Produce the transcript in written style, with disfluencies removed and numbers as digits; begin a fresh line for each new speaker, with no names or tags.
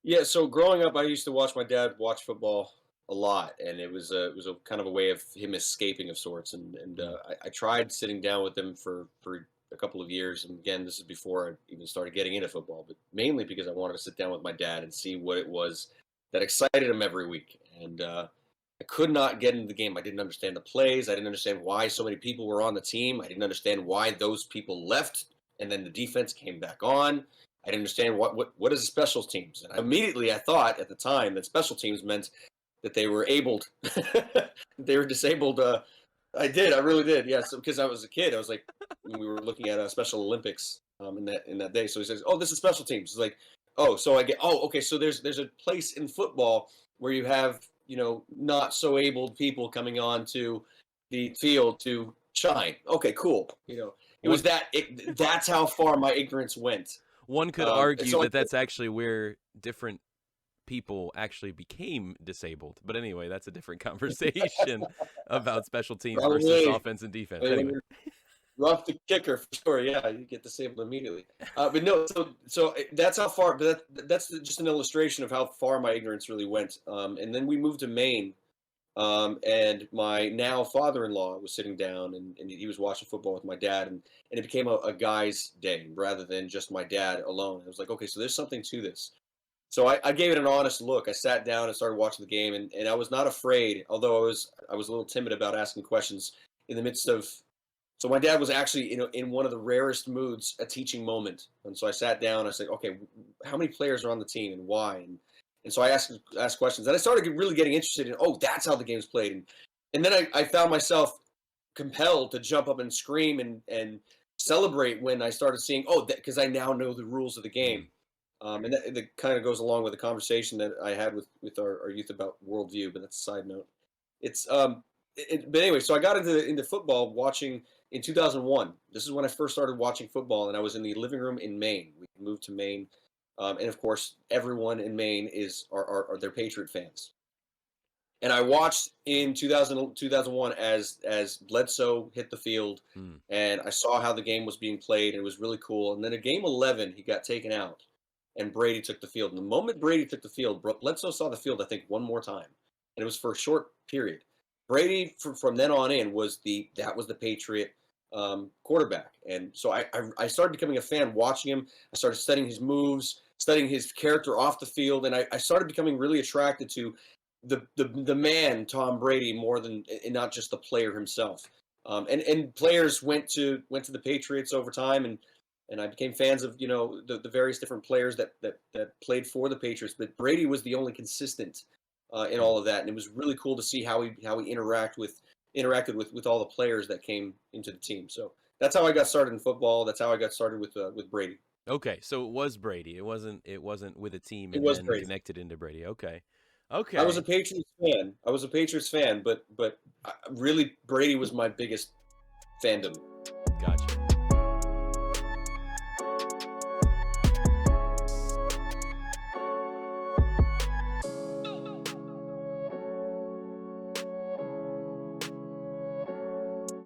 Yeah, so growing up, I used to watch my dad watch football a lot, and it was a kind of a way of him escaping of sorts.
Mm.
I tried sitting down with him for a couple of years, and again, this is before I even started getting into football, but mainly because I wanted to sit down with my dad and see what it was that excited him every week. I could not get into the game. I didn't understand the plays. I didn't understand why so many people were on the team. I didn't understand why those people left and then the defense came back on. I didn't understand what is special teams. And immediately I thought at the time that special teams meant that they were abled, they were disabled. I did, I really did, yes. Because I was a kid, I was like, when we were looking at Special Olympics in that day. So he says, "Oh, this is special teams." It's like, oh, so I get, oh, okay. So there's a place in football where you have not so abled people coming on to the field to shine. Okay, cool. It was
One
that's how far my ignorance went.
one could
And
argue
so I
that that's actually where different people actually became disabled. But anyway, that's a different conversation about special teams versus
probably
offense and defense.
when
Anyway.
you're rough the kicker for sure. Yeah, you get disabled immediately. But no, that's how far. But that's just an illustration of how far my ignorance really went. And then we moved to Maine. And my now father-in-law was sitting down and he was watching football with my dad, and it became a guy's day rather than just my dad alone. I was like, okay, so there's something to this. So I gave it an honest look. I sat down and started watching the game, and I was not afraid, although I was a little timid about asking questions in the midst of. So my dad was actually in one of the rarest moods, a teaching moment, and so I sat down. I said, okay, how many players are on the team and why? And so I asked questions, and I started really getting interested in. Oh, that's how the game's played, and then I found myself compelled to jump up and scream and celebrate when I started seeing. Oh, because I now know the rules of the game.
Mm.
And that kind of goes along with the conversation that I had with our youth about worldview, but that's a side note. It's but anyway, so I got into football watching in 2001. This is when I first started watching football, and I was in the living room in Maine. We moved to Maine, and of course, everyone in Maine are they're Patriot fans. And I watched in 2001 as Bledsoe hit the field,
Mm.
and I saw how the game was being played, and it was really cool. And then at game 11, he got taken out, and Brady took the field. And the moment Brady took the field, Bledsoe saw the field, I think, one more time, and it was for a short period. Brady, from then on in, was the Patriot quarterback, and so I started becoming a fan, watching him. I started studying his moves, studying his character off the field, and I started becoming really attracted to the man Tom Brady more than, and not just the player himself. And players went to the Patriots over time, and I became fans of the various different players that played for the Patriots. But Brady was the only consistent in
Mm.
all of that, and it was really cool to see how he interacted with all the players that came into the team. So that's how I got started in football. That's how I got started with Brady.
Okay, so it was Brady. It wasn't with a team
It
and
was
then
Brady.
connected into Brady. Okay.
I was a
Okay.
Patriots fan. I was a Patriots fan, but really Brady was my biggest fandom.
Gotcha.